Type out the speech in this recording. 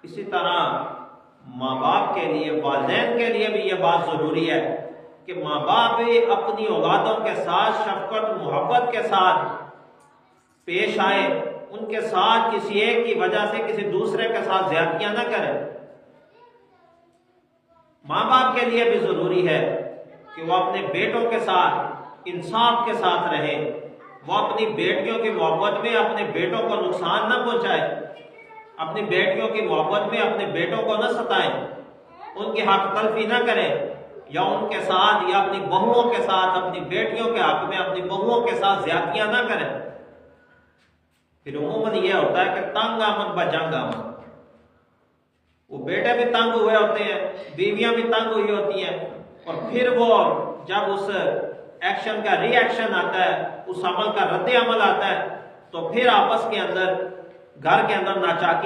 इसी तरह माँ बाप के लिए, वालिदैन के लिए भी यह बात ज़रूरी है कि माँ बाप भी अपनी औलादों के साथ शफकत मोहब्बत के साथ पेश आए, उनके साथ किसी एक की वजह से किसी दूसरे के साथ ज्यादतियां न करें। माँ बाप के लिए भी ज़रूरी है कि वो अपने बेटों के साथ इंसाफ के साथ रहे, वो अपनी बेटियों की मोहब्बत में अपने बेटों को नुकसान न पहुंचाए, अपनी बेटियों की मोहब्बत में अपने बेटों को न सताएं, उनकी हक तलफी न करें, या उनके साथ या अपनी बहुओं के साथ, अपनी बेटियों के हक में अपनी बहुओं के साथ ज्यादतियां न करें। फिर उमूमन यह होता है कि तंग आमद ब जंग आमद, वो बेटे भी तंग हुए होते हैं, बीवियां भी तंग हुई होती हैं, और फिर वो जब उस एक्शन का रिएक्शन आता है, उस अमल का रद्द अमल आता है, तो फिर आपस के अंदर, घर के अंदर नाचाकी